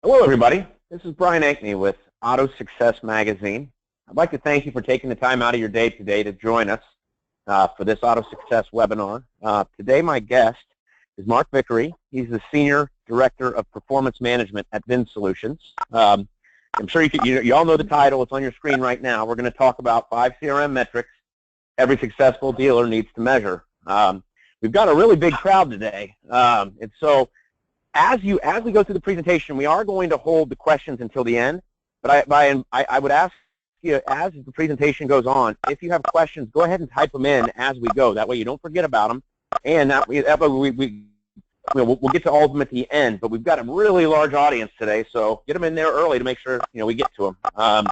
Hello, everybody. This is Brian Ankney with AutoSuccess Magazine. I'd like to thank you for taking the time out of your day today to join us for this AutoSuccess webinar. Today, my guest is Mark Vickery. He's the Senior Director of Performance Management at VinSolutions. I'm sure you all know the title. It's on your screen right now. We're going to talk about 5 CRM metrics every successful dealer needs to measure. We've got a really big crowd today, and so as we go through the presentation, we are going to hold the questions until the end, but I would ask you, as the presentation goes on, if you have questions, go ahead and type them in as we go. That way you don't forget about them, and that way we'll get to all of them at the end, but we've got a really large audience today, so get them in there early to make sure we get to them.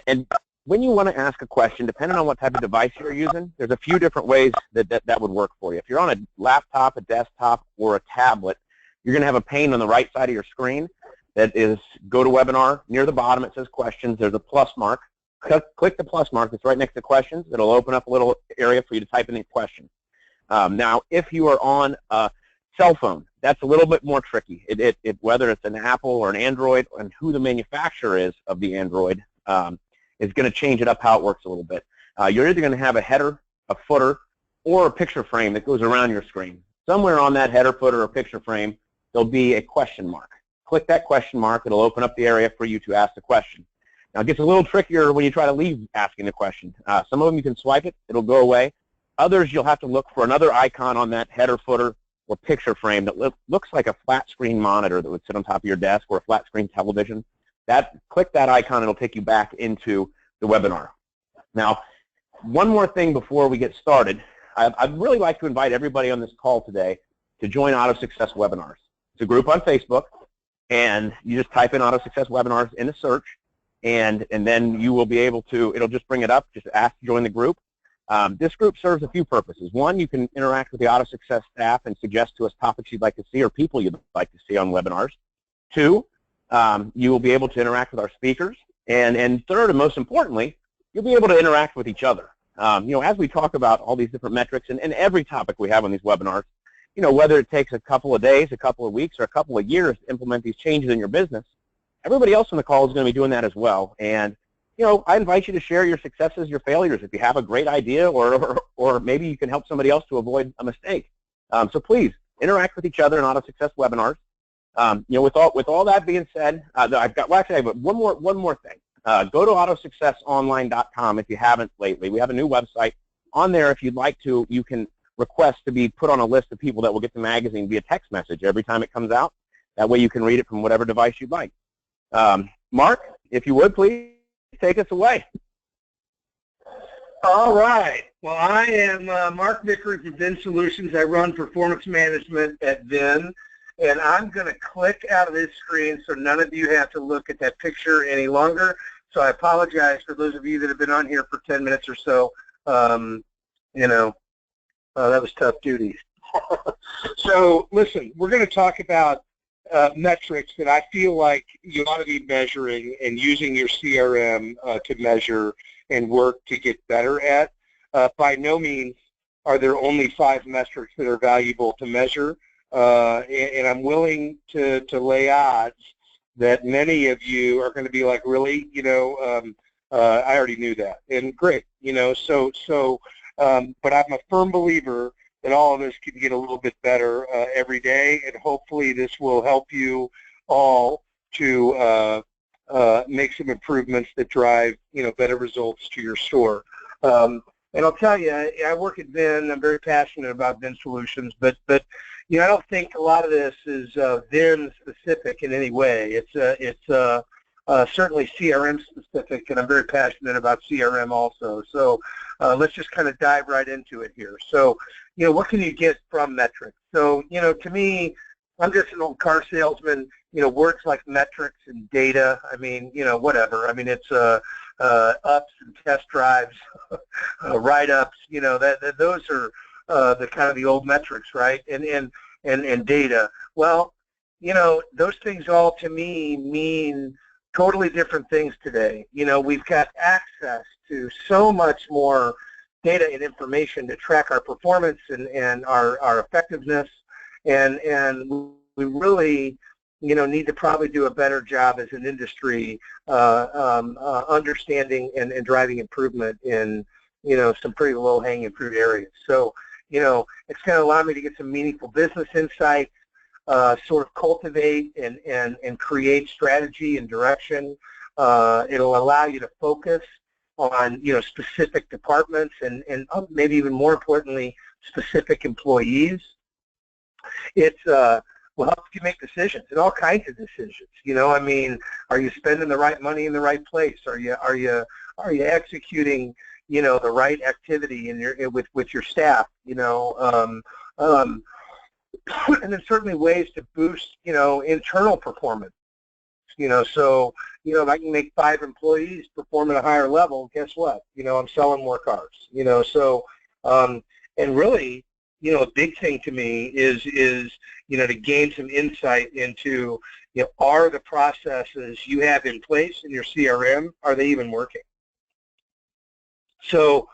And when you want to ask a question, depending on what type of device you're using, there's a few different ways that would work for you. If you're on a laptop, a desktop, or a tablet, you're going to have a pane on the right side of your screen that is GoToWebinar. Near the bottom it says questions. There's a plus mark. Click the plus mark that's right next to questions. It'll open up a little area for you to type in your question. Now, if you are on a cell phone, that's a little bit more tricky. Whether it's an Apple or an Android, and who the manufacturer is of the Android is going to change it up how it works a little bit. You're either going to have a header, a footer, or a picture frame that goes around your screen. Somewhere on that header, footer, or picture frame, there'll be a question mark. Click that question mark. It'll open up the area for you to ask the question. Now, it gets a little trickier when you try to leave asking the question. Some of them you can swipe it. It'll go away. Others, you'll have to look for another icon on that header, footer, or picture frame that looks like a flat screen monitor that would sit on top of your desk, or a flat screen television. Click that icon. It'll take you back into the webinar. Now, one more thing before we get started. I'd really like to invite everybody on this call today to join AutoSuccess Webinars. It's a group on Facebook, and you just type in AutoSuccess Webinars in a search, and then you will be able to, it'll just bring it up, just ask to join the group. This group serves a few purposes. One, you can interact with the AutoSuccess staff and suggest to us topics you'd like to see or people you'd like to see on webinars. Two, you will be able to interact with our speakers. And third, and most importantly, you'll be able to interact with each other. As we talk about all these different metrics and every topic we have on these webinars, whether it takes a couple of days, a couple of weeks, or a couple of years to implement these changes in your business, everybody else on the call is going to be doing that as well. And, I invite you to share your successes, your failures. If you have a great idea, or maybe you can help somebody else to avoid a mistake. So please, interact with each other in AutoSuccess webinars. With all that being said, I have one more thing. Go to AutoSuccessOnline.com if you haven't lately. We have a new website. On there, if you'd like to, you can request to be put on a list of people that will get the magazine via text message every time it comes out. That way you can read it from whatever device you'd like. Mark, if you would, please take us away. All right. Well, I am Mark Vickery from VinSolutions. I run performance management at Vin, and I'm going to click out of this screen so none of you have to look at that picture any longer. So I apologize for those of you that have been on here for 10 minutes or so. That was tough duty. So listen, we're going to talk about metrics that I feel like you ought to be measuring and using your CRM to measure and work to get better at. By no means are there only 5 metrics that are valuable to measure, and I'm willing to lay odds that many of you are going to be like, really, I already knew that, and great, but I'm a firm believer that all of us can get a little bit better every day, and hopefully this will help you all to make some improvements that drive, better results to your store. And I'll tell you, I work at Vin. I'm very passionate about VinSolutions, but I don't think a lot of this is Vin specific in any way. It's certainly CRM specific, and I'm very passionate about CRM also. So let's just kind of dive right into it here. So, what can you get from metrics? So, to me, I'm just an old car salesman. Words like metrics and data, whatever. It's ups and test drives, write-ups, those are the kind of the old metrics, right? And data. Well, those things all to me mean totally different things today. We've got access to so much more data and information to track our performance and our effectiveness, and we really need to probably do a better job as an industry understanding and driving improvement in, some pretty low-hanging fruit areas. So, it's going to allow me to get some meaningful business insight, sort of cultivate and create strategy and direction. It'll allow you to focus on, specific departments and maybe even more importantly, specific employees. It's will help you make decisions, and all kinds of decisions. Are you spending the right money in the right place? Are you executing, the right activity with your staff? And then certainly ways to boost, internal performance. So if I can make 5 employees perform at a higher level, guess what? I'm selling more cars. So and really, a big thing to me is to gain some insight into, are the processes you have in place in your CRM, are they even working? So,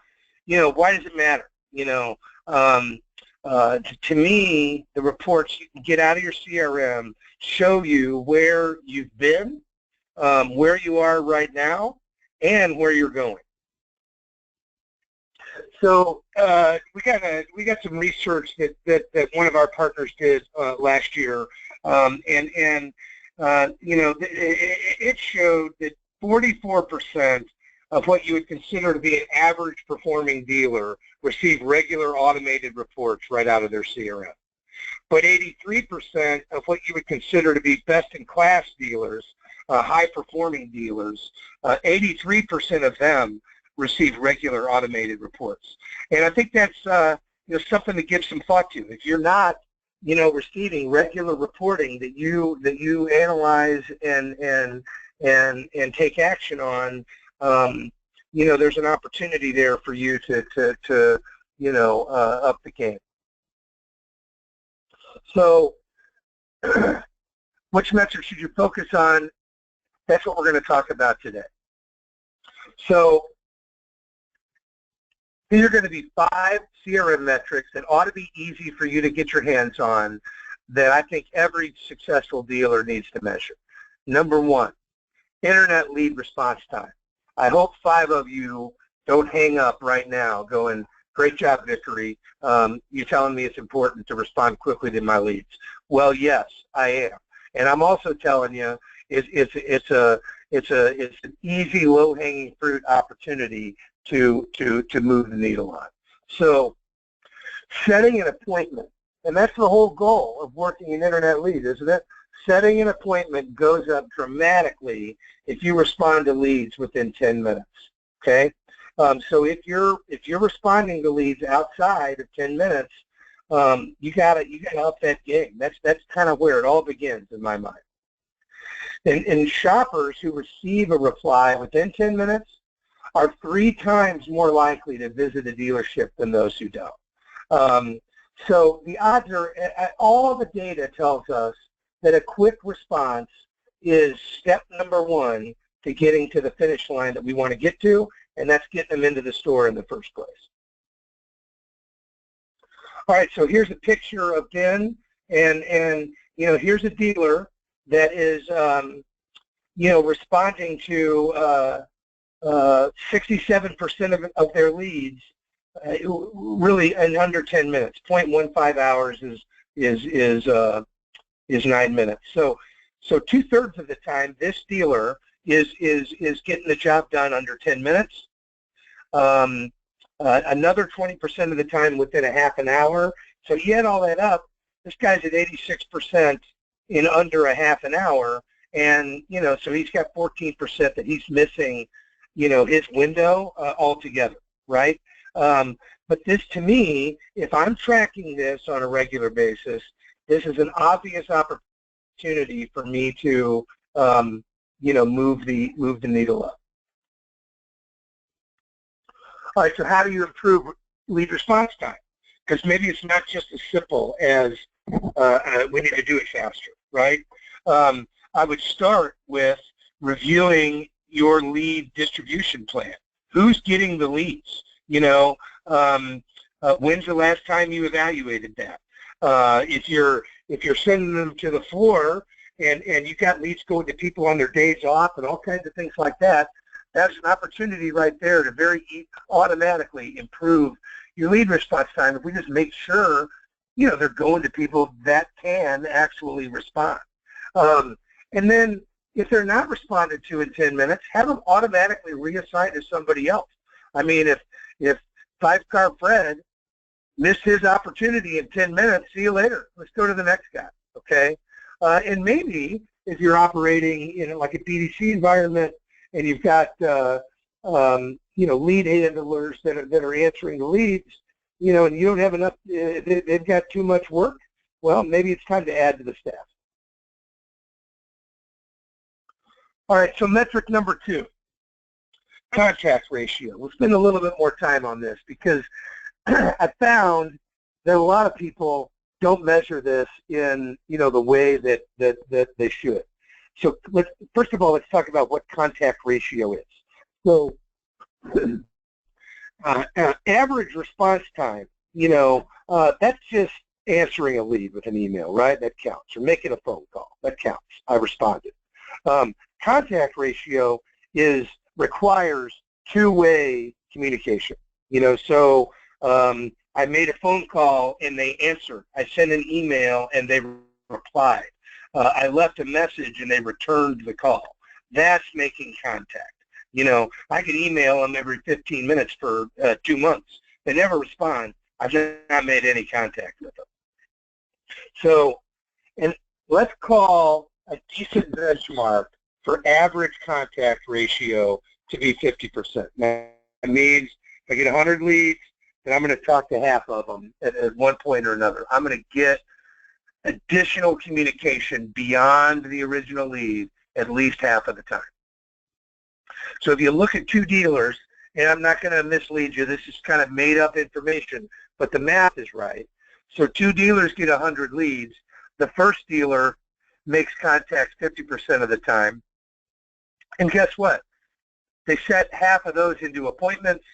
why does it matter? To me, the reports you can get out of your CRM show you where you've been, where you are right now, and where you're going. So we got some research that one of our partners did last year, it showed that 44% of what you would consider to be an average performing dealer receive regular automated reports right out of their CRM. But 83% of what you would consider to be best-in-class dealers, high-performing dealers, 83% of them receive regular automated reports. And I think that's something to give some thought to. If you're not receiving regular reporting that you analyze and take action on, there's an opportunity there for you to up the game. So which metrics should you focus on? That's what we're going to talk about today. So these are going to be 5 CRM metrics that ought to be easy for you to get your hands on that I think every successful dealer needs to measure. Number 1, internet lead response time. I hope 5 of you don't hang up right now going, great job, Vickery. You're telling me it's important to respond quickly to my leads. Well, yes, I am. And I'm also telling you it's an easy, low-hanging fruit opportunity to move the needle on. So setting an appointment, and that's the whole goal of working in internet lead, isn't it? Setting an appointment goes up dramatically if you respond to leads within 10 minutes. Okay, so if you're responding to leads outside of 10 minutes, you gotta up that game. That's kind of where it all begins in my mind. And shoppers who receive a reply within 10 minutes are 3 times more likely to visit a dealership than those who don't. So the odds are, all the data tells us that a quick response is step number 1 to getting to the finish line that we want to get to, and that's getting them into the store in the first place. All right, so here's a picture of Ben, and here's a dealer that is responding to 67% of their leads really in under 10 minutes. 0.15 hours is 9 minutes. So 2/3 of the time, this dealer is getting the job done under 10 minutes. Another 20% of the time within a half an hour. So you add all that up, this guy's at 86% in under a half an hour, and so he's got 14% that he's missing, his window altogether, right? But this, to me, if I'm tracking this on a regular basis, this is an obvious opportunity for me to, move the needle up. All right, so how do you improve lead response time? Because maybe it's not just as simple as we need to do it faster, right? I would start with reviewing your lead distribution plan. Who's getting the leads? When's the last time you evaluated that? If you're sending them to the floor and you got leads going to people on their days off and all kinds of things like that, that's an opportunity right there to very automatically improve your lead response time if we just make sure, you know, they're going to people that can actually respond. And then if they're not responded to in 10 minutes, have them automatically reassigned to somebody else. I mean, if five-car Fred missed his opportunity in 10 minutes, see you later. Let's go to the next guy, okay? And maybe if you're operating in like a BDC environment and you've got, you know, lead handlers that are answering the leads, you know, and you don't have enough, they've got too much work, well, maybe it's time to add to the staff. All right, so metric number 2, contact ratio. We'll spend a little bit more time on this because I found that a lot of people don't measure this in, you know, the way that they should. So first of all, let's talk about what contact ratio is. So average response time, you know, that's just answering a lead with an email, right? That counts. Or making a phone call. That counts. I responded. Contact ratio requires two-way communication. You know, so I made a phone call and they answered. I sent an email and they replied. I left a message and they returned the call. That's making contact. You know, I could email them every 15 minutes for 2 months. They never respond. I've not made any contact with them. So, and let's call a decent benchmark for average contact ratio to be 50%. Now, that means if I get 100 leads, then I'm going to talk to half of them at one point or another. I'm going to get additional communication beyond the original lead at least half of the time. So if you look at 2 dealers, and I'm not going to mislead you, this is kind of made up information, but the math is right. So 2 dealers get 100 leads. The first dealer makes contact 50% of the time. And guess what? They set half of those into appointments.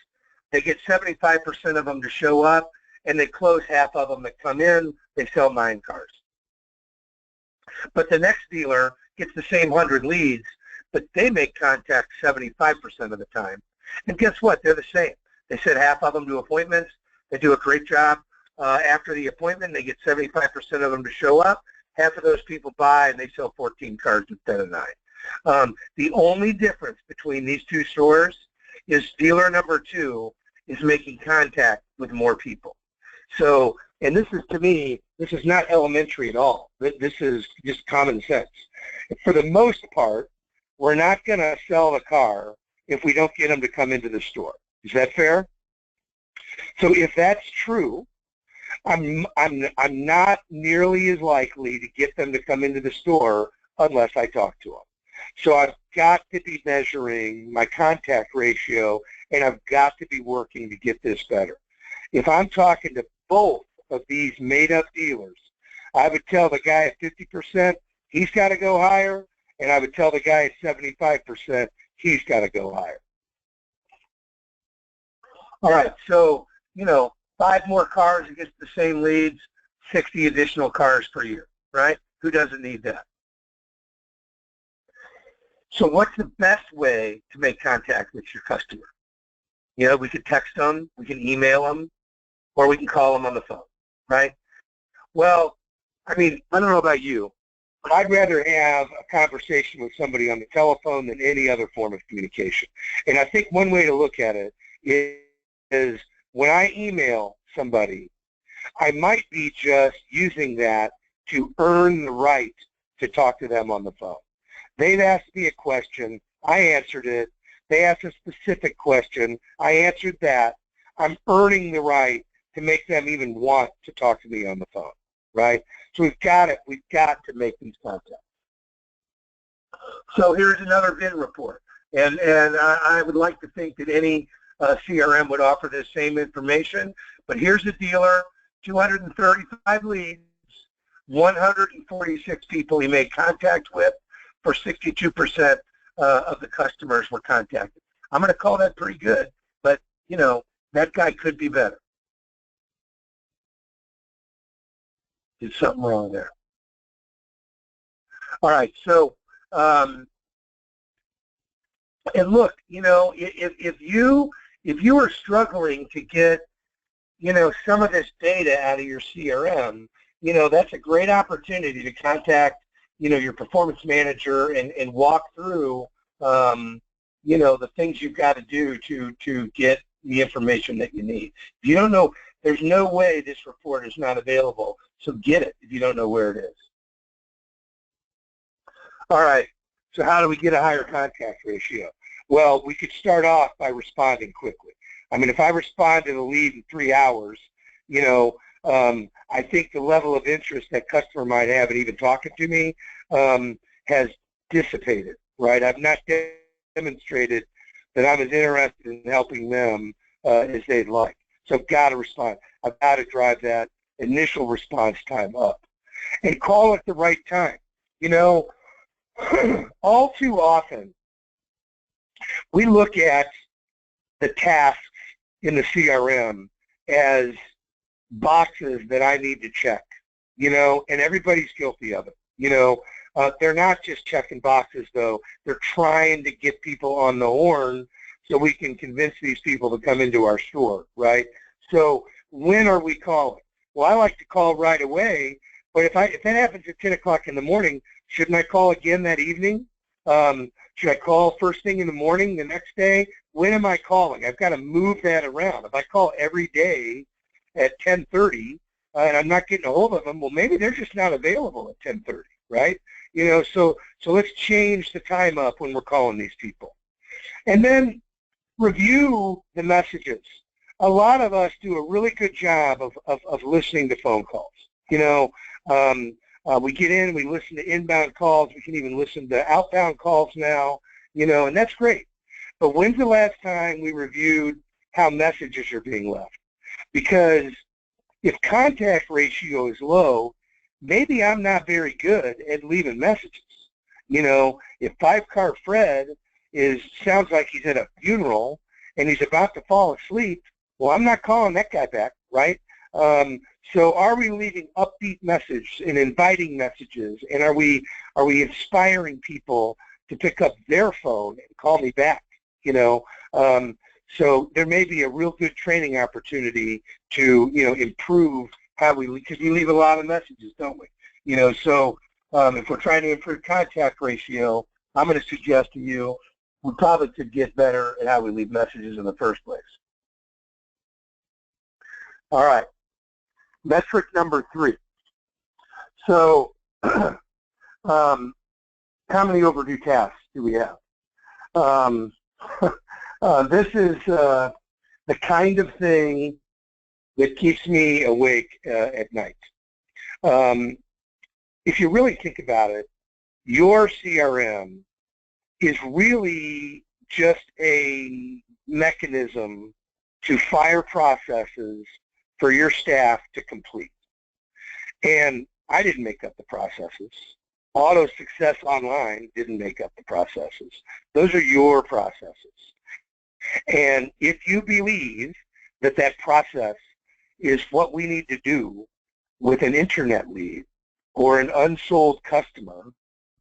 They get 75% of them to show up, and they close half of them that come in. They sell 9 cars. But the next dealer gets the same 100 leads, but they make contact 75% of the time. And guess what? They're the same. They set half of them to appointments. They do a great job after the appointment. They get 75% of them to show up. Half of those people buy, and they sell 14 cars instead of 9. The only difference between these 2 stores is dealer number 2 is making contact with more people. So, and this is, to me, this is not elementary at all. This is just common sense. For the most part, we're not going to sell the car if we don't get them to come into the store. Is that fair? So if that's true, I'm not nearly as likely to get them to come into the store unless I talk to them. So I've got to be measuring my contact ratio, and I've got to be working to get this better. If I'm talking to both of these made-up dealers, I would tell the guy at 50%, he's got to go higher, and I would tell the guy at 75%, he's got to go higher. All right, so, you know, 5 more cars against the same leads, 60 additional cars per year, right? Who doesn't need that? So what's the best way to make contact with your customer? You know, we could text them, we can email them, or we can call them on the phone, right? Well, I mean, I don't know about you, but I'd rather have a conversation with somebody on the telephone than any other form of communication. And I think one way to look at it is when I email somebody, I might be just using that to earn the right to talk to them on the phone. They've asked me a question, I answered it. They asked a specific question, I answered that. I'm earning the right to make them even want to talk to me on the phone, right? So we've got to make these contacts. So here's another VIN report. And I would like to think that any CRM would offer this same information, but here's a dealer, 235 leads, 146 people he made contact with, for 62% of the customers were contacted. I'm going to call that pretty good, but, you know, that guy could be better. Did something wrong there. All right, so and look, if you are struggling to get some of this data out of your CRM, that's a great opportunity to contact your performance manager and walk through the things you've got to do to get the information that you need. If you don't know, there's no way this report is not available, so get it if you don't know where it is. All right, so how do we get a higher contact ratio? Well, we could start off by responding quickly. I mean, if I respond to the lead in 3 hours, I think the level of interest that customer might have in even talking to me has dissipated, right? I've not demonstrated that I'm as interested in helping them as they'd like. So I've got to respond. I've got to drive that initial response time up. And call at the right time. All too often, we look at the tasks in the CRM as boxes that I need to check, and everybody's guilty of it. They're not just checking boxes, though. They're trying to get people on the horn so we can convince these people to come into our store, right? So when are we calling? Well, I like to call right away, but if that happens at 10 o'clock in the morning, shouldn't I call again that evening? Should I call first thing in the morning the next day? When am I calling? I've got to move that around. If I call every day at 10:30 and I'm not getting a hold of them, well, maybe they're just not available at 10:30, right? So let's change the time up when we're calling these people. And then review the messages. A lot of us do a really good job of listening to phone calls. We get in, we listen to inbound calls, we can even listen to outbound calls now, and that's great. But when's the last time we reviewed how messages are being left? Because if contact ratio is low, maybe I'm not very good at leaving messages. If 5-car Fred sounds like he's at a funeral and he's about to fall asleep, well, I'm not calling that guy back, right? So are we leaving upbeat messages and inviting messages, and are we inspiring people to pick up their phone and call me back? So there may be a real good training opportunity to improve how because we leave a lot of messages, don't we? So if we're trying to improve contact ratio, I'm going to suggest to you we probably could get better at how we leave messages in the first place. All right. Metric number 3. So how many overdue tasks do we have? This is the kind of thing that keeps me awake at night. If you really think about it, your CRM is really just a mechanism to fire processes for your staff to complete. And I didn't make up the processes. AutoSuccess Online didn't make up the processes. Those are your processes. And if you believe that that process is what we need to do with an internet lead or an unsold customer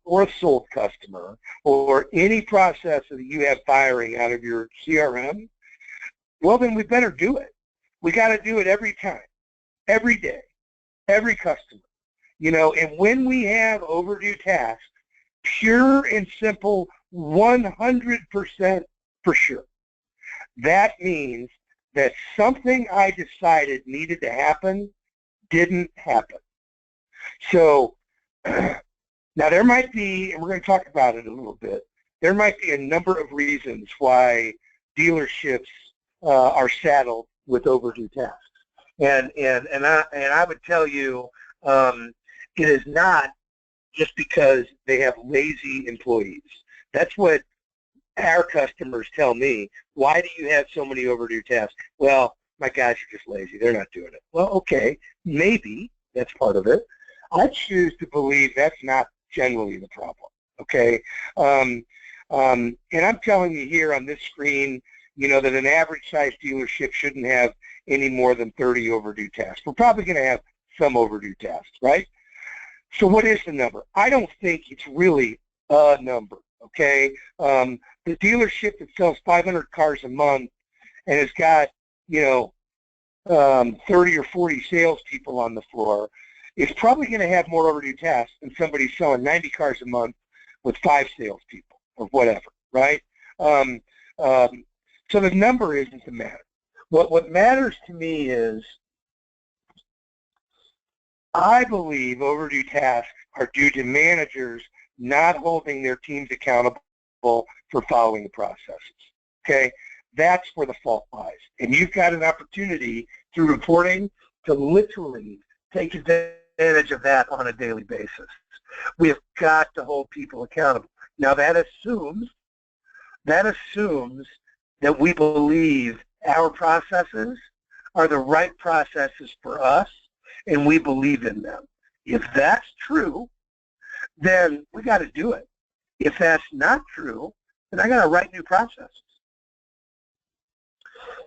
or a sold customer or any process that you have firing out of your CRM, well, then we better do it. We got to do it every time, every day, every customer. And when we have overdue tasks, pure and simple, 100% for sure, that means that something I decided needed to happen didn't happen. So now there might be, and we're going to talk about it a little bit, there might be a number of reasons why dealerships are saddled with overdue tasks. And I would tell you it is not just because they have lazy employees. That's what our customers tell me. Why do you have so many overdue tasks? Well, my guys are just lazy. They're not doing it. Well, okay, maybe that's part of it. I choose to believe that's not generally the problem, okay? And I'm telling you here on this screen, that an average size dealership shouldn't have any more than 30 overdue tasks. We're probably going to have some overdue tasks, right? So what is the number? I don't think it's really a number, okay? The dealership that sells 500 cars a month and has got, 30 or 40 salespeople on the floor is probably going to have more overdue tasks than somebody selling 90 cars a month with 5 salespeople or whatever, right? So the number isn't the matter. What matters to me is I believe overdue tasks are due to managers not holding their teams accountable for following the processes, okay? That's where the fault lies. And you've got an opportunity through reporting to literally take advantage of that on a daily basis. We have got to hold people accountable. Now that assumes that we believe our processes are the right processes for us and we believe in them. If that's true, then we got to do it. If that's not true, then I got to write new processes.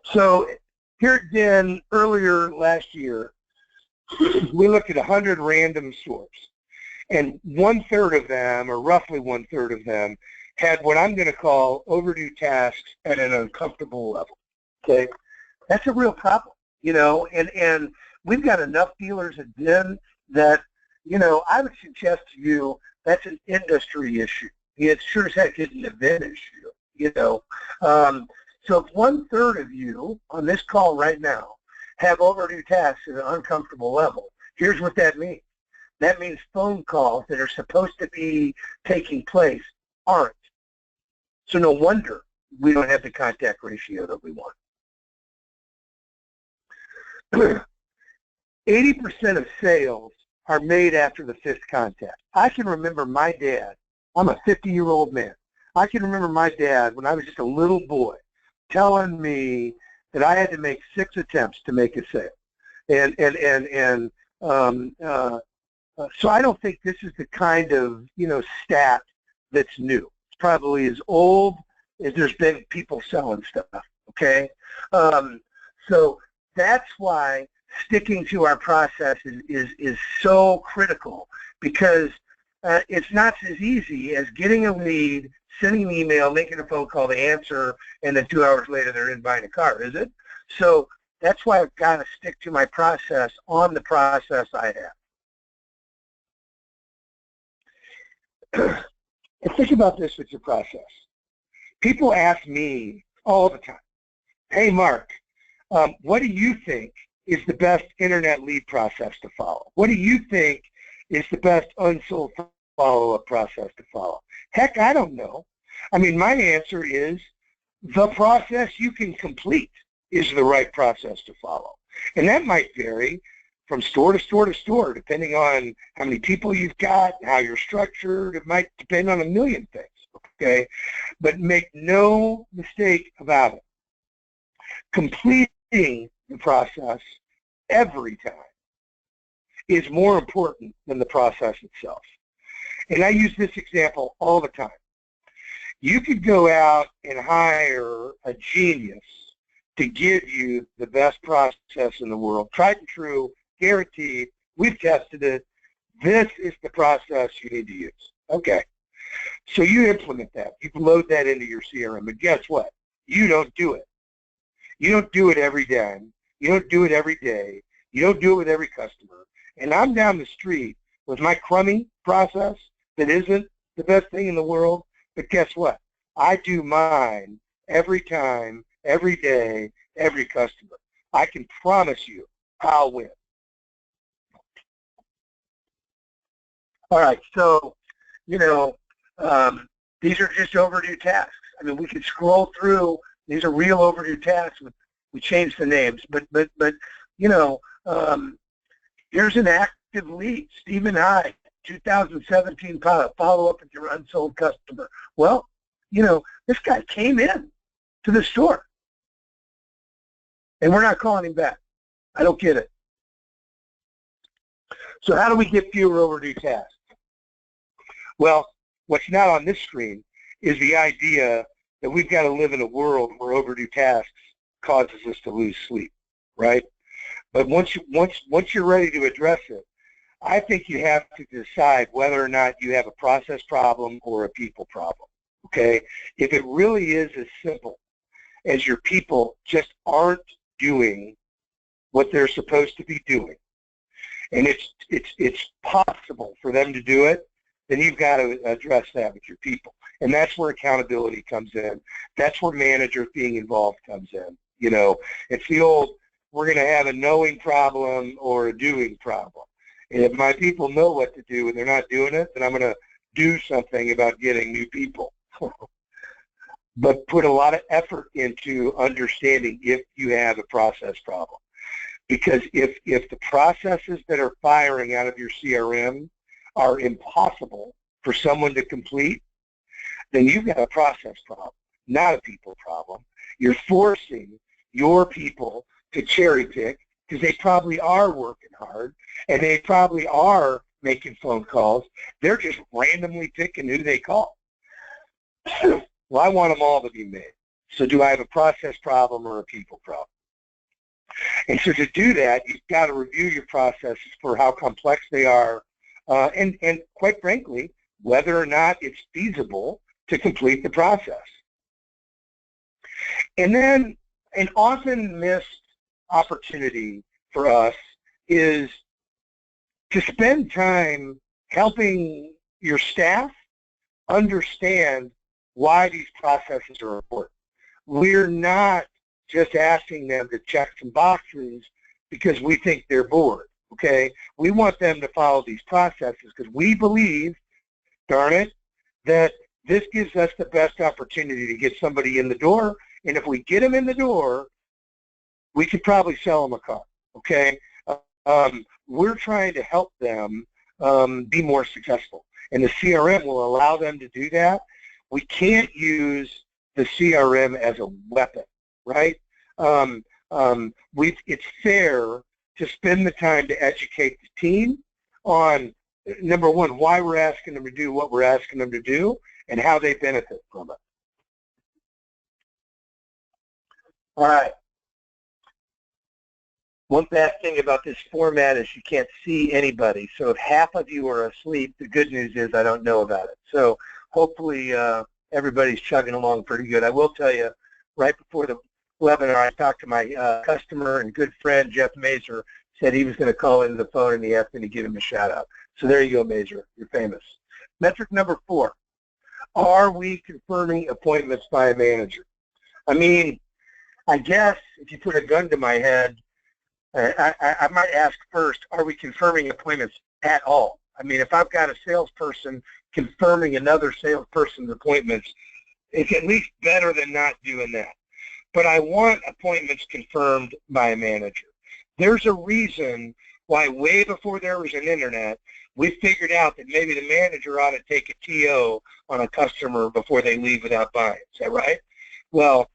So here again, earlier last year, we looked at 100 random stores, and 1/3 of them, or roughly 1/3 of them, had what I'm going to call overdue tasks at an uncomfortable level. Okay, that's a real problem, and we've got enough dealers at VIN that, I would suggest to you that's an industry issue. It sure as heck isn't a VIN issue, So if 1/3 of you on this call right now have overdue tasks at an uncomfortable level, here's what that means. That means phone calls that are supposed to be taking place aren't. So no wonder we don't have the contact ratio that we want. 80% of sales are made after the 5th contact. I can remember my dad. I'm a 50-year-old man. I can remember my dad when I was just a little boy telling me that I had to make 6 attempts to make a sale. So I don't think this is the kind of, stat that's new. It's probably as old as there's been people selling stuff, okay? So that's why sticking to our process is so critical, because it's not as easy as getting a lead, sending an email, making a phone call to answer, and then 2 hours later they're in buying a car, is it? So that's why I've got to stick to my process on the process I have. And think about this with your process. People ask me all the time, hey Mark, what do you think is the best internet lead process to follow? What do you think is the best unsold follow-up process to follow? Heck, I don't know. I mean, my answer is the process you can complete is the right process to follow. And that might vary from store to store to store, depending on how many people you've got, how you're structured. It might depend on a million things, okay? But make no mistake about it. Completing the process every time is more important than the process itself. And I use this example all the time. You could go out and hire a genius to give you the best process in the world, tried and true, guaranteed, we've tested it, this is the process you need to use. Okay, so you implement that, you can load that into your CRM, but guess what? You don't do it. You don't do it every day, you don't do it every day, you don't do it with every customer. And I'm down the street with my crummy process that isn't the best thing in the world, but guess what? I do mine every time, every day, every customer. I can promise you I'll win. All right, so, these are just overdue tasks. I mean, we could scroll through. These are real overdue tasks. We changed the names, but here's an active lead, Stephen Hyde, 2017 follow-up with your unsold customer. Well, this guy came in to the store, and we're not calling him back. I don't get it. So how do we get fewer overdue tasks? Well, what's not on this screen is the idea that we've got to live in a world where overdue tasks causes us to lose sleep, right? But once you're ready to address it, I think you have to decide whether or not you have a process problem or a people problem, okay? If it really is as simple as your people just aren't doing what they're supposed to be doing, and it's possible for them to do it, then you've got to address that with your people. And that's where accountability comes in. That's where managers being involved comes in. You know, it's the old, we're going to have a knowing problem or a doing problem. And if my people know what to do and they're not doing it, then I'm going to do something about getting new people. But put a lot of effort into understanding if you have a process problem. Because if the processes that are firing out of your CRM are impossible for someone to complete, then you've got a process problem, not a people problem. You're forcing your people to cherry pick because they probably are working hard and they probably are making phone calls. They're just randomly picking who they call. Well, I want them all to be made. So do I have a process problem or a people problem? And so to do that, you've got to review your processes for how complex they are, and quite frankly, whether or not it's feasible to complete the process. And then an often missed opportunity for us is to spend time helping your staff understand why these processes are important. We're not just asking them to check some boxes because we think they're bored, okay? We want them to follow these processes because we believe, darn it, that this gives us the best opportunity to get somebody in the door, and if we get them in the door, we could probably sell them a car, okay? We're trying to help them be more successful, and the CRM will allow them to do that. We can't use the CRM as a weapon, right? It's fair to spend the time to educate the team on, number one, why we're asking them to do what we're asking them to do and how they benefit from it. All right. One bad thing about this format is you can't see anybody. So if half of you are asleep, the good news is I don't know about it. So hopefully everybody's chugging along pretty good. I will tell you, right before the webinar, I talked to my customer and good friend, Jeff Mazur, said he was going to call into the phone and he asked me to give him a shout out. So there you go, Mazur. You're famous. Metric number 4, are we confirming appointments by a manager? I mean, I guess if you put a gun to my head, I might ask first, are we confirming appointments at all? I mean, if I've got a salesperson confirming another salesperson's appointments, it's at least better than not doing that. But I want appointments confirmed by a manager. There's a reason why way before there was an internet, we figured out that maybe the manager ought to take a TO on a customer before they leave without buying. Is that right? Well,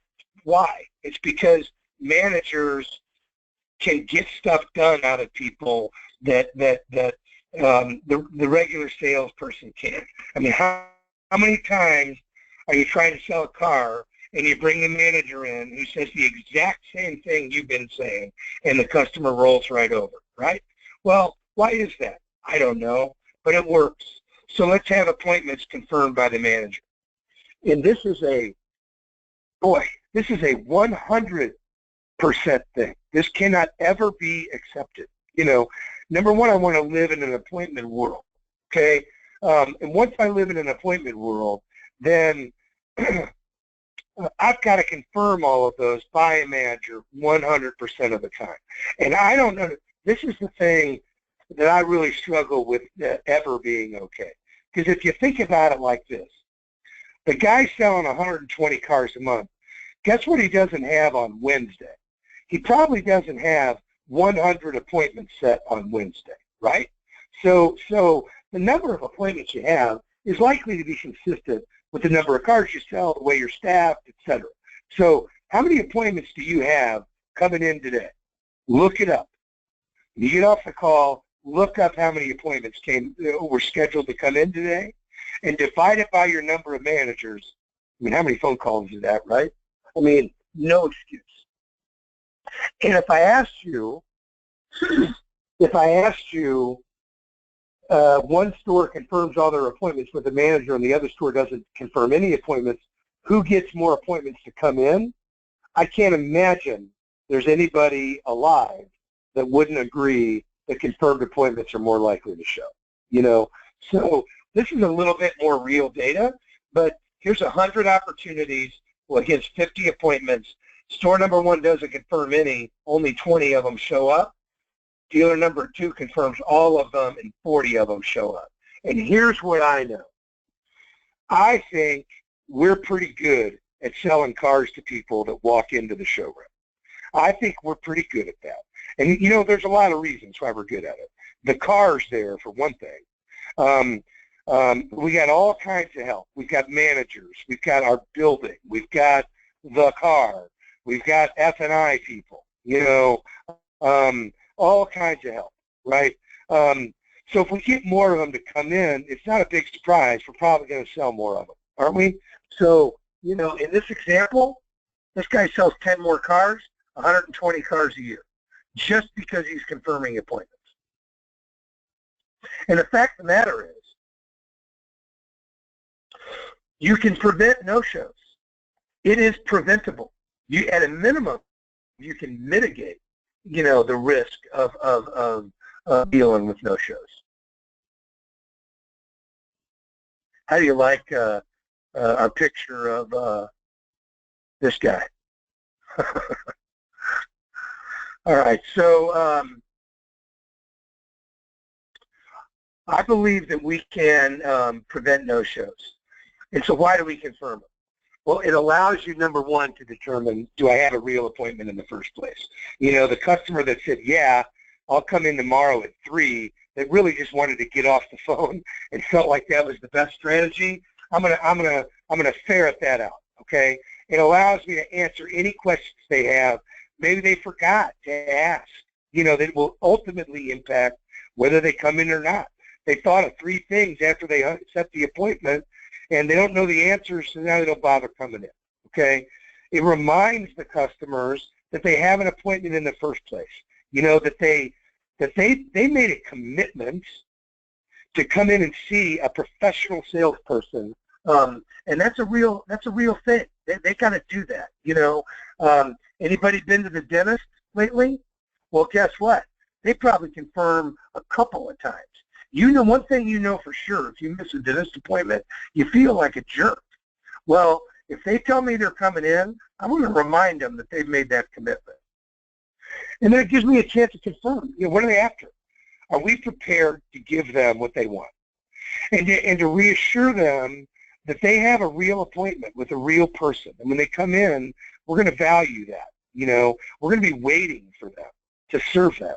why? It's because managers can get stuff done out of people that the regular salesperson can't. I mean, how many times are you trying to sell a car and you bring the manager in who says the exact same thing you've been saying and the customer rolls right over, right? Well, why is that? I don't know, but it works. So let's have appointments confirmed by the manager. And this is a 100% thing. This cannot ever be accepted. You know, number one, I want to live in an appointment world, okay? And once I live in an appointment world, then I've got to confirm all of those by a manager 100% of the time. And I don't know, this is the thing that I really struggle with ever being okay. Because if you think about it like this, the guy selling 120 cars a month, guess what he doesn't have on Wednesday? He probably doesn't have 100 appointments set on Wednesday, right? So the number of appointments you have is likely to be consistent with the number of cars you sell, the way you're staffed, etc. So how many appointments do you have coming in today? Look it up. You get off the call, look up how many appointments were scheduled to come in today, and divide it by your number of managers. I mean, how many phone calls is that, right? I mean, no excuse. And if I asked you, one store confirms all their appointments with the manager and the other store doesn't confirm any appointments, who gets more appointments to come in? I can't imagine there's anybody alive that wouldn't agree that confirmed appointments are more likely to show. You know, so this is a little bit more real data, but here's 100 opportunities against 50 appointments. Store number 1 doesn't confirm any, only 20 of them show up. Dealer number 2 confirms all of them and 40 of them show up. And here's what I know. I think we're pretty good at selling cars to people that walk into the showroom. I think we're pretty good at that. And, you know, there's a lot of reasons why we're good at it. The car's there, for one thing. We got all kinds of help. We've got managers. We've got our building. We've got the car. We've got F&I people, you know, all kinds of help, right? So if we get more of them to come in, it's not a big surprise. We're probably going to sell more of them, aren't we? So, you know, in this example, this guy sells 10 more cars, 120 cars a year, just because he's confirming appointments. And the fact of the matter is, you can prevent no-shows. It is preventable. You, at a minimum, you can mitigate, you know, the risk of dealing with no-shows. How do you like our picture of this guy? All right, so I believe that we can prevent no-shows. And so why do we confirm them? Well, it allows you, number one, to determine, do I have a real appointment in the first place? You know, the customer that said, yeah, I'll come in tomorrow at 3, that really just wanted to get off the phone and felt like that was the best strategy, I'm gonna ferret that out, okay? It allows me to answer any questions they have. Maybe they forgot to ask, you know, that will ultimately impact whether they come in or not. They thought of 3 things after they set the appointment, and they don't know the answers, so now they don't bother coming in, okay? It reminds the customers that they have an appointment in the first place. You know, that they made a commitment to come in and see a professional salesperson, and that's a real thing. They got to do that, you know. Anybody been to the dentist lately? Well, guess what? They probably confirm a couple of times. You know, one thing you know for sure, if you miss a dentist appointment, you feel like a jerk. Well, if they tell me they're coming in, I'm going to remind them that they've made that commitment. And then it gives me a chance to confirm, you know, what are they after? Are we prepared to give them what they want? And to reassure them that they have a real appointment with a real person. And when they come in, we're going to value that. You know, we're going to be waiting for them to serve them.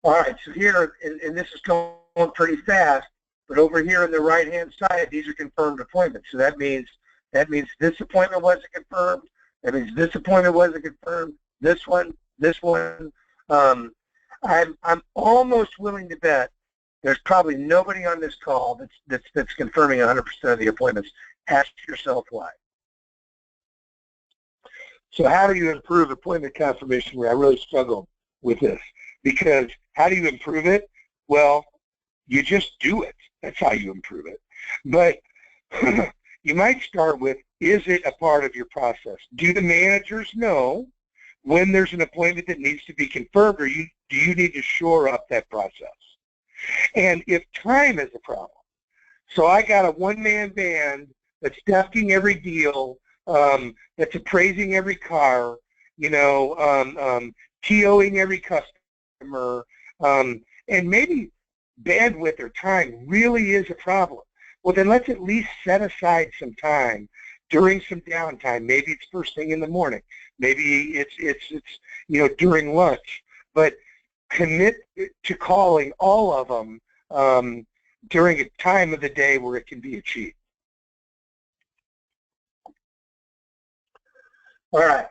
All right, so here, and this is going pretty fast, but over here on the right-hand side, these are confirmed appointments. So that means this appointment wasn't confirmed. That means this appointment wasn't confirmed. This one. I'm almost willing to bet there's probably nobody on this call that's confirming 100% of the appointments. Ask yourself why. So how do you improve appointment confirmation rate? I really struggle with this because how do you improve it? Well, you just do it. That's how you improve it. But you might start with, is it a part of your process? Do the managers know when there's an appointment that needs to be confirmed, or do you need to shore up that process? And if time is a problem, so I got a one-man band that's desking every deal, that's appraising every car, you know, TOing every customer, and maybe bandwidth or time really is a problem. Well, then let's at least set aside some time during some downtime. Maybe it's first thing in the morning. Maybe it's you know, during lunch. But commit to calling all of them during a time of the day where it can be achieved. All right,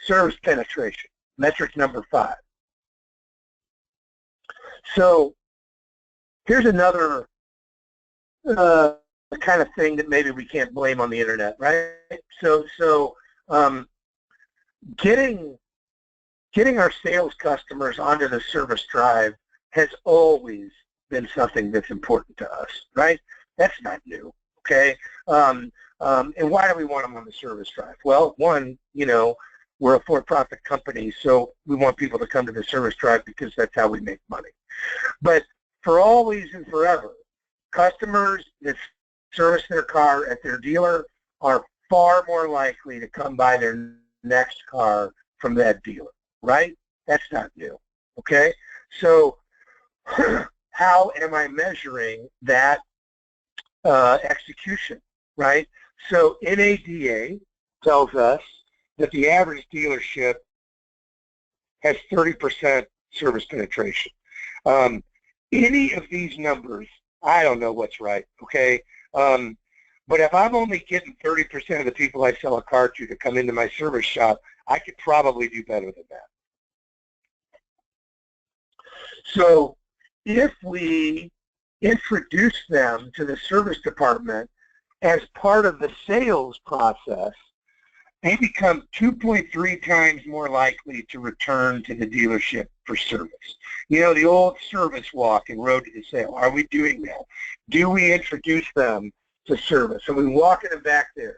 service penetration, metric number 5. So here's another kind of thing that maybe we can't blame on the internet, right? So getting getting our sales customers onto the service drive has always been something that's important to us, right? That's not new, okay? And why do we want them on the service drive? Well, one, you know, we're a for-profit company, so we want people to come to the service drive because that's how we make money. But for always and forever, customers that service their car at their dealer are far more likely to come buy their next car from that dealer, right? That's not new, okay? So how am I measuring that execution, right? So NADA tells us that the average dealership has 30% service penetration. Any of these numbers, I don't know what's right, okay? But if I'm only getting 30% of the people I sell a car to come into my service shop, I could probably do better than that. So if we introduce them to the service department as part of the sales process, they become 2.3 times more likely to return to the dealership for service. You know, the old service walk and road to the sale. Are we doing that? Do we introduce them to service? Are we walking them back there,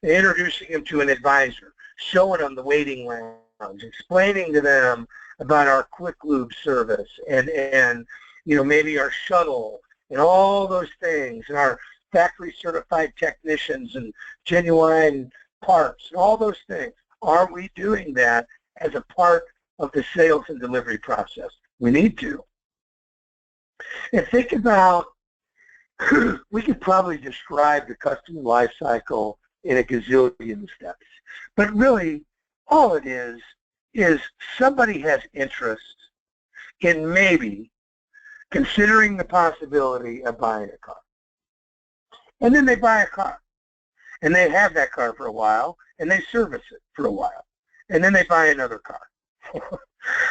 introducing them to an advisor, showing them the waiting lounge, explaining to them about our quick lube service and you know, maybe our shuttle and all those things, and our factory certified technicians and genuine parts and all those things. Are we doing that as a part of the sales and delivery process? We need to. And think about, we could probably describe the customer life cycle in a gazillion steps, but really all it is somebody has interest in maybe considering the possibility of buying a car. And then they buy a car. And they have that car for a while, and they service it for a while. And then they buy another car.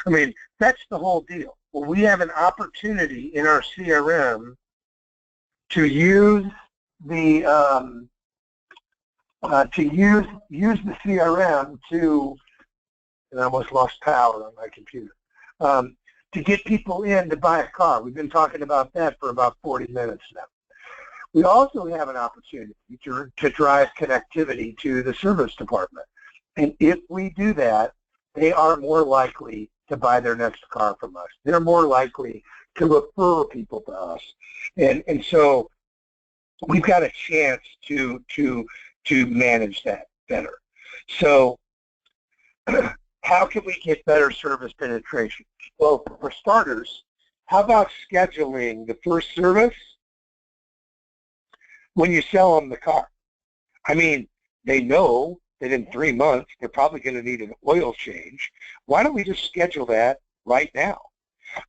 I mean, that's the whole deal. Well, we have an opportunity in our CRM to use the CRM to, and I almost lost power on my computer, to get people in to buy a car. We've been talking about that for about 40 minutes now. We also have an opportunity to drive connectivity to the service department. And if we do that, they are more likely to buy their next car from us. They're more likely to refer people to us. And so we've got a chance to manage that better. So how can we get better service penetration? Well, for starters, how about scheduling the first service when you sell them the car? I mean, they know that in 3 months they're probably going to need an oil change. Why don't we just schedule that right now?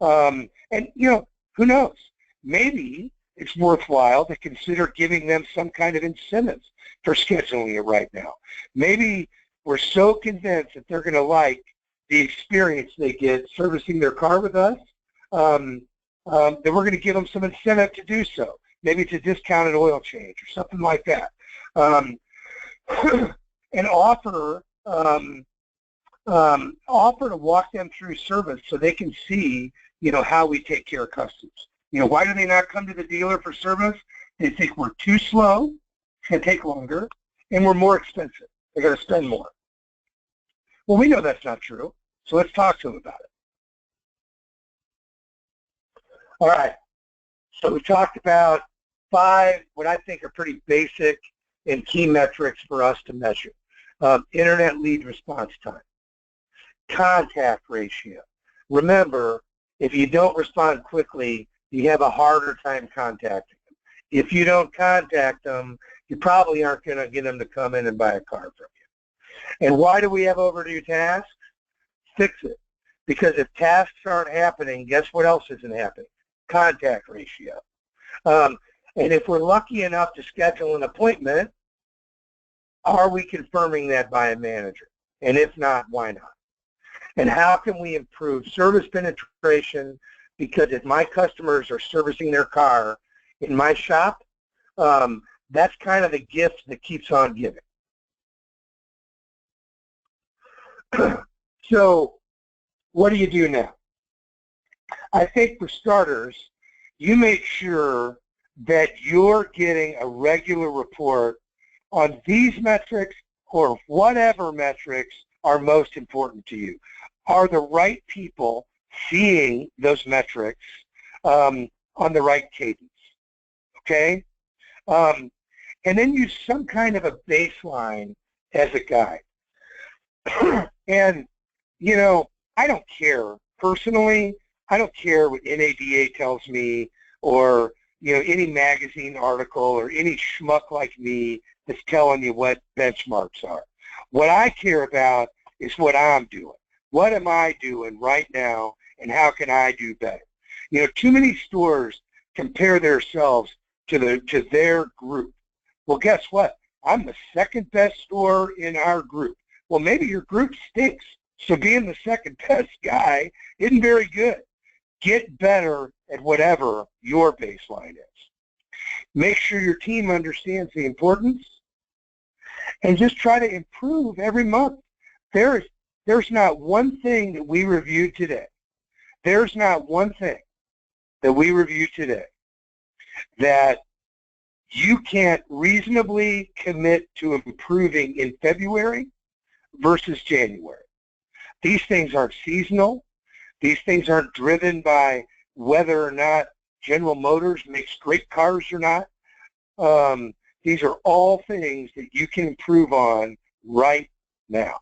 And, you know, who knows? Maybe it's worthwhile to consider giving them some kind of incentive for scheduling it right now. Maybe we're so convinced that they're going to like the experience they get servicing their car with us that we're going to give them some incentive to do so. Maybe it's a discounted oil change or something like that. And offer to walk them through service so they can see, you know, how we take care of customers. You know, why do they not come to the dealer for service? They think we're too slow, it's going to take longer, and we're more expensive. They're going to spend more. Well, we know that's not true, so let's talk to them about it. All right, so we talked about 5 what I think are pretty basic and key metrics for us to measure. Internet lead response time, contact ratio. Remember, if you don't respond quickly, you have a harder time contacting them. If you don't contact them, you probably aren't going to get them to come in and buy a car from you. And why do we have overdue tasks? Fix it. Because if tasks aren't happening, guess what else isn't happening? Contact ratio. And if we're lucky enough to schedule an appointment, are we confirming that by a manager? And if not, why not? And how can we improve service penetration? Because if my customers are servicing their car in my shop, that's kind of the gift that keeps on giving. So what do you do now? I think for starters, you make sure that you're getting a regular report on these metrics or whatever metrics are most important to you. Are the right people seeing those metrics on the right cadence? Okay? And then use some kind of a baseline as a guide. And, you know, I don't care. Personally, I don't care what NADA tells me or, you know, any magazine article or any schmuck like me that's telling you what benchmarks are. What I care about is what I'm doing. What am I doing right now, and how can I do better? You know, too many stores compare themselves to their group. Well, guess what? I'm the second best store in our group. Well, maybe your group stinks, so being the second best guy isn't very good. Get better at whatever your baseline is. Make sure your team understands the importance, and just try to improve every month. There's not one thing that we reviewed today. There's not one thing that we reviewed today that you can't reasonably commit to improving in February versus January. These things aren't seasonal. These things aren't driven by whether or not General Motors makes great cars or not. These are all things that you can improve on right now.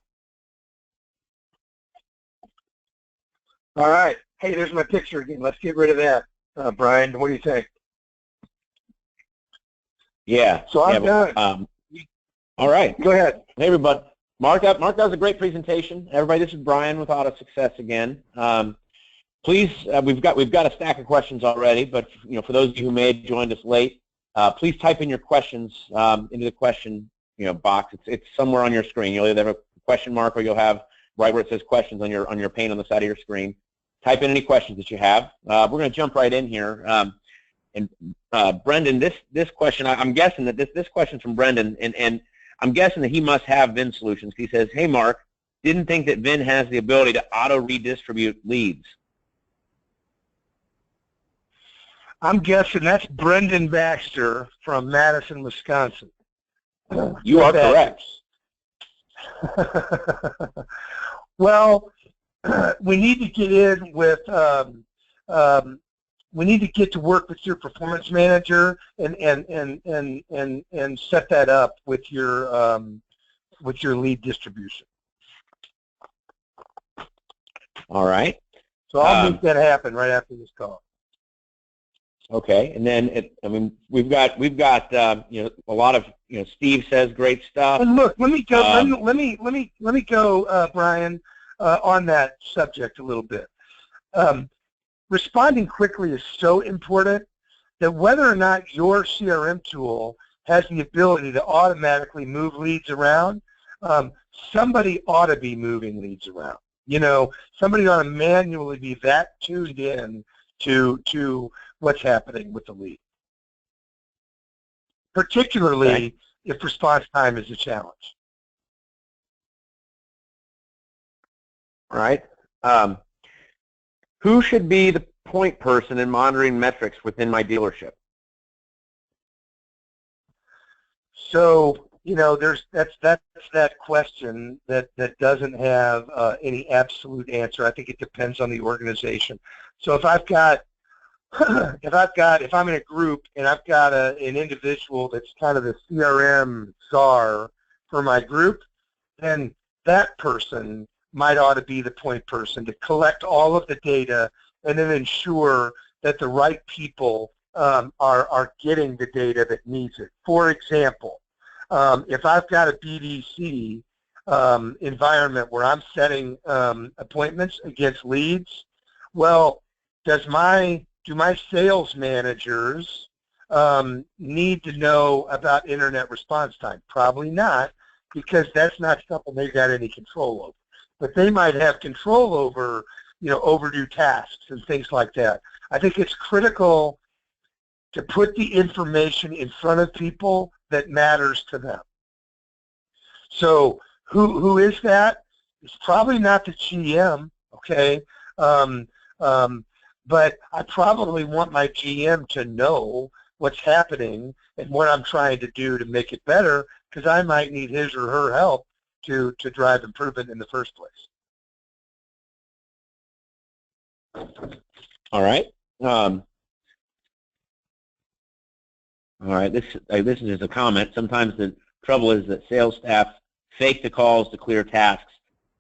All right. Hey, there's my picture again. Let's get rid of that. Brian, what do you think? Yeah. So I'm done. All right. Go ahead. Hey, everybody. Mark, that was a great presentation. Everybody, this is Brian with AutoSuccess again. Please, we've got a stack of questions already, but you know, for those of you who may have joined us late, please type in your questions into the question box. It's somewhere on your screen. You'll either have a question mark or you'll have right where it says questions on your pane on the side of your screen. Type in any questions that you have. We're going to jump right in here. And Brendan, this question, I'm guessing that this question's from Brendan, and I'm guessing that he must have VinSolutions. He says, "Hey Mark, didn't think that Vin has the ability to auto redistribute leads." I'm guessing that's Brendan Baxter from Madison, Wisconsin. You are correct. Well, we need to get in with we need to get to work with your performance manager and set that up with your lead distribution. All right. So I'll make that happen right after this call. Okay, and then we've got a lot of Steve says great stuff. And look, let me go. Let me go, Brian, on that subject a little bit. Responding quickly is so important that whether or not your CRM tool has the ability to automatically move leads around, somebody ought to be moving leads around. Somebody ought to manually be that tuned in to what's happening with the lead, particularly if response time is a challenge. All right. Who should be the point person in monitoring metrics within my dealership? So, that's that question that doesn't have any absolute answer. I think it depends on the organization. So if I'm in a group and I've got an individual that's kind of the CRM czar for my group, then that person might ought to be the point person to collect all of the data and then ensure that the right people are getting the data that needs it. For example, if I've got a BDC environment where I'm setting appointments against leads, well, do my sales managers need to know about internet response time? Probably not, because that's not something they've got any control over. But they might have control over, overdue tasks and things like that. I think it's critical to put the information in front of people that matters to them. So who is that? It's probably not the GM, okay? But I probably want my GM to know what's happening and what I'm trying to do to make it better, because I might need his or her help to drive improvement in the first place. All right. All right. This is just a comment. Sometimes the trouble is that sales staff fake the calls to clear tasks,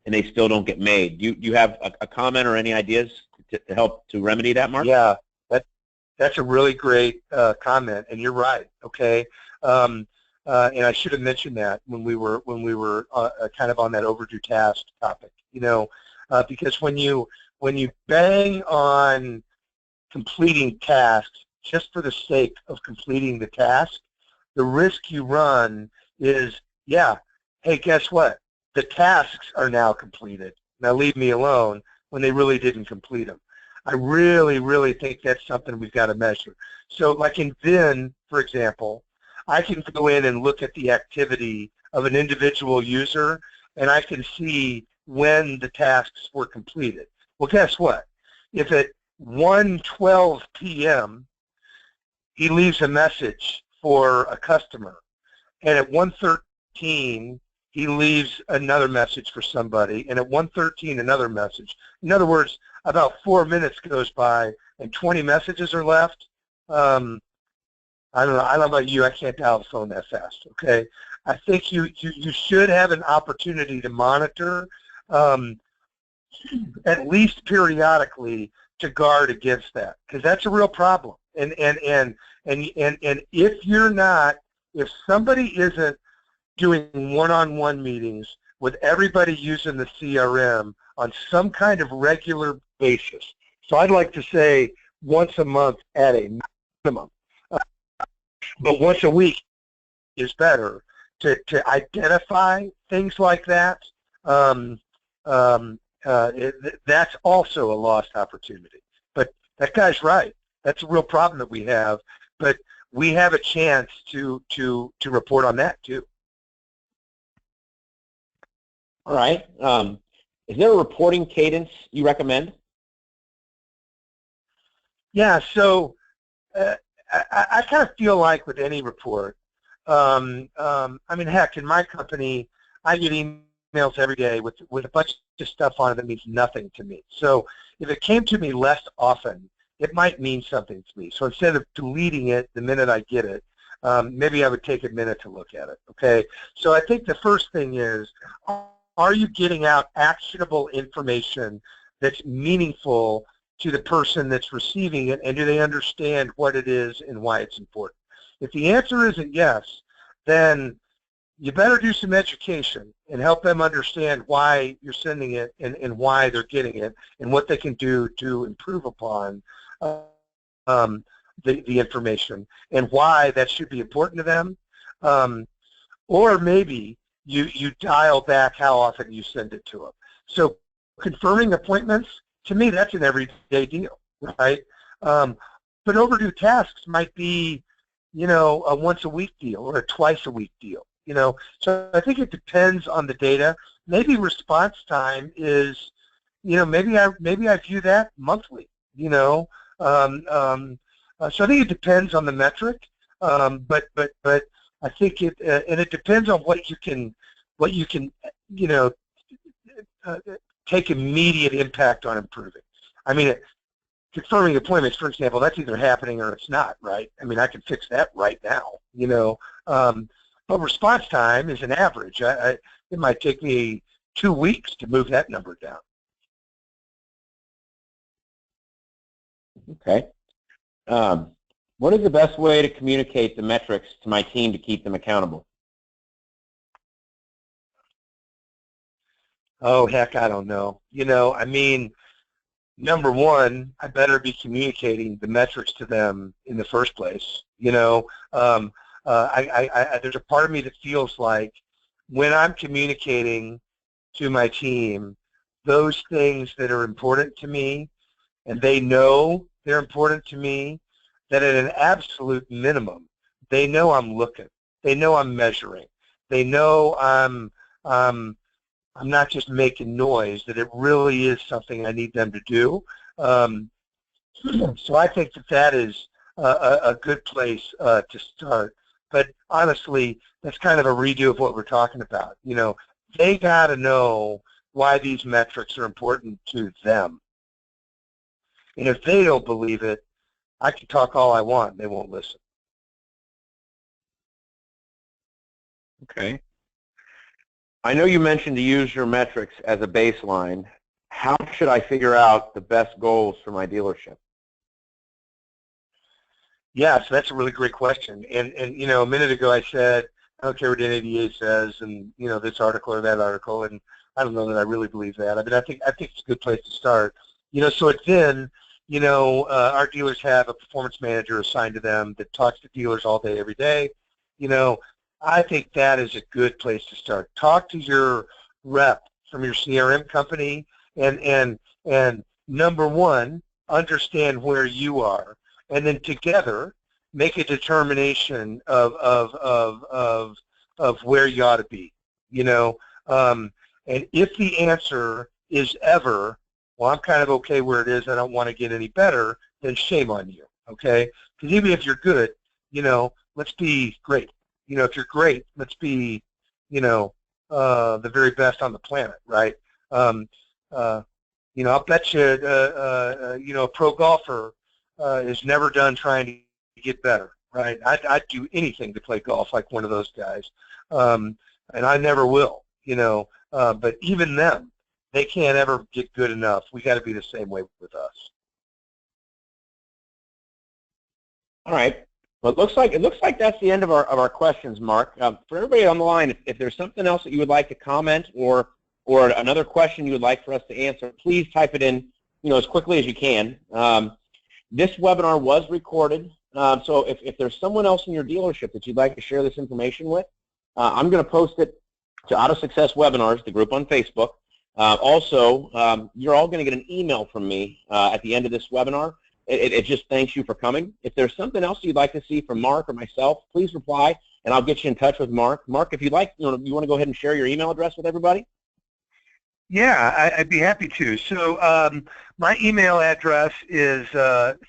and they still don't get made. Do you have a comment or any ideas to help to remedy that, Mark? Yeah, that's a really great comment, and you're right. Okay, and I should have mentioned that when we were kind of on that overdue task topic. You know, because when you bang on completing tasks just for the sake of completing the task, the risk you run is, yeah, hey, guess what? The tasks are now completed. Now leave me alone, when they really didn't complete them. I really, really think that's something we've got to measure. So like in Vin, for example, I can go in and look at the activity of an individual user, and I can see when the tasks were completed. Well, guess what? If at 1:12 p.m. he leaves a message for a customer, and at 1:13 he leaves another message for somebody, and at 1:13 another message. In other words, about 4 minutes goes by and 20 messages are left. I don't know. I don't know about you. I can't dial the phone that fast. Okay. I think you should have an opportunity to monitor, at least periodically, to guard against that, because that's a real problem. And if you're not, if somebody isn't doing one-on-one meetings with everybody using the CRM on some kind of regular basis, so I'd like to say once a month at a minimum, but once a week is better to identify things like that. That's also a lost opportunity. But that guy's right. That's a real problem that we have. But we have a chance to report on that too. All right. Is there a reporting cadence you recommend? Yeah. So I kind of feel like with any report, I mean, heck, in my company, I get emails every day with a bunch of stuff on it that means nothing to me. So if it came to me less often, it might mean something to me. So instead of deleting it the minute I get it, maybe I would take a minute to look at it. Okay. So I think the first thing is, are you getting out actionable information that's meaningful to the person that's receiving it, and do they understand what it is and why it's important? If the answer isn't yes, then you better do some education and help them understand why you're sending it and why they're getting it and what they can do to improve upon the information and why that should be important to them. Or maybe you dial back how often you send it to them. So confirming appointments, to me, that's an everyday deal, right? But overdue tasks might be, you know, a once-a-week deal or a twice-a-week deal, you know. So I think it depends on the data. Maybe response time is, you know, maybe I view that monthly, you know. So I think it depends on the metric, but I think it and it depends on what you can you know take immediate impact on improving. I mean, confirming appointments, for example, that's either happening or it's not, right? I mean, I can fix that right now, you know. But response time is an average. It might take me 2 weeks to move that number down. Okay. What is the best way to communicate the metrics to my team to keep them accountable? Oh, heck, I don't know. You know, I mean, number one, I better be communicating the metrics to them in the first place. You know, there's a part of me that feels like when I'm communicating to my team those things that are important to me, and they know they're important to me, that at an absolute minimum, they know I'm looking. They know I'm measuring. They know I'm I'm not just making noise, that it really is something I need them to do. So I think that is a good place to start. But honestly, that's kind of a redo of what we're talking about. You know, they got to know why these metrics are important to them. And if they don't believe it, I can talk all I want, they won't listen. Okay. I know you mentioned to use your metrics as a baseline. How should I figure out the best goals for my dealership? Yeah, so that's a really great question. And you know, a minute ago I said, I don't care what NADA says, and you know, this article or that article, and I don't know that I really believe that. I mean, I think it's a good place to start. You know, so then, you know, our dealers have a performance manager assigned to them that talks to dealers all day, every day. You know, I think that is a good place to start. Talk to your rep from your CRM company, and number one, understand where you are, and then together make a determination of where you ought to be. You know, and if the answer is ever, well, I'm kind of okay where it is, I don't want to get any better, then shame on you, okay? Because even if you're good, you know, let's be great. You know, if you're great, let's be, you know, the very best on the planet, right? You know, I'll bet you, you know, a pro golfer is never done trying to get better, right? I'd do anything to play golf like one of those guys, and I never will, you know, but even them, they can't ever get good enough. We got to be the same way with us. All right. Well, it looks like that's the end of our questions, Mark. For everybody on the line, if there's something else that you would like to comment or another question you would like for us to answer, please type it in, you know, as quickly as you can. This webinar was recorded, so if there's someone else in your dealership that you'd like to share this information with, I'm going to post it to AutoSuccess Webinars, the group on Facebook. Also, you're all going to get an email from me at the end of this webinar. It just thanks you for coming. If there's something else you'd like to see from Mark or myself, please reply, and I'll get you in touch with Mark. Mark, if you'd like, you want to go ahead and share your email address with everybody? Yeah, I'd be happy to. So my email address is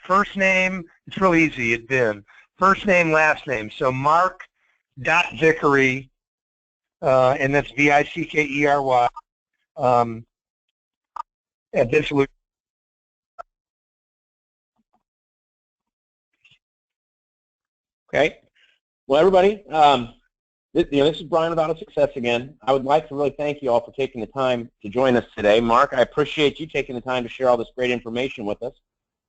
first name, it's real easy, it's Vin. First name, last name. So mark.vickery, and that's VICKERY, at VinSolutions. Okay. Well, everybody, this is Brian with AutoSuccess again. I would like to really thank you all for taking the time to join us today. Mark, I appreciate you taking the time to share all this great information with us.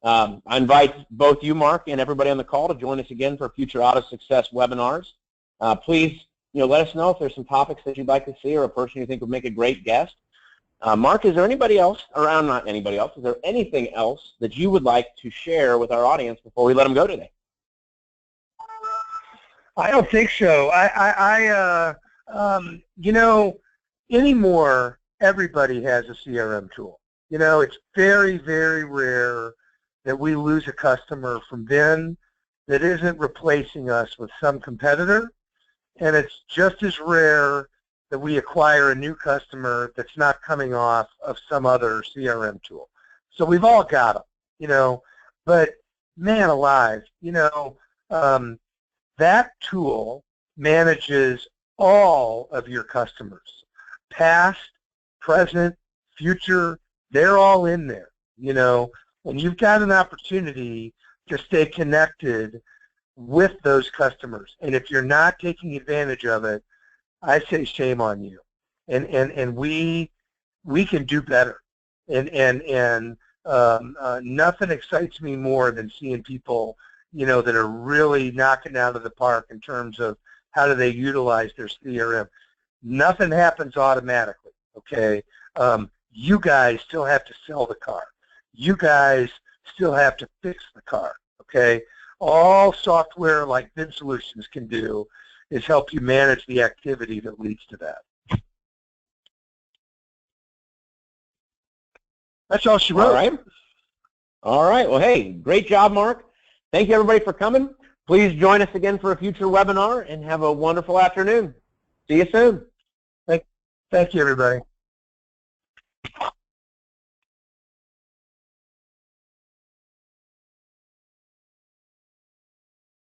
I invite both you, Mark, and everybody on the call to join us again for future AutoSuccess webinars. Please, let us know if there's some topics that you'd like to see or a person you think would make a great guest. Mark, is there anybody else around? Not anybody else. Is there anything else that you would like to share with our audience before we let them go today? I don't think so. Anymore, everybody has a CRM tool. It's very, very rare that we lose a customer from Vin that isn't replacing us with some competitor, and it's just as rare that we acquire a new customer that's not coming off of some other CRM tool. So we've all got them, but man alive, that tool manages all of your customers, past, present, future. They're all in there, and you've got an opportunity to stay connected with those customers. And if you're not taking advantage of it, I say shame on you. And we can do better. And nothing excites me more than seeing people that are really knocking out of the park in terms of how do they utilize their CRM. Nothing happens automatically, okay? You guys still have to sell the car. You guys still have to fix the car, okay? All software like VinSolutions can do is help you manage the activity that leads to that. That's all she wrote. All right. Well, hey, great job, Mark. Thank you, everybody, for coming. Please join us again for a future webinar, and have a wonderful afternoon. See you soon. Thank you, everybody.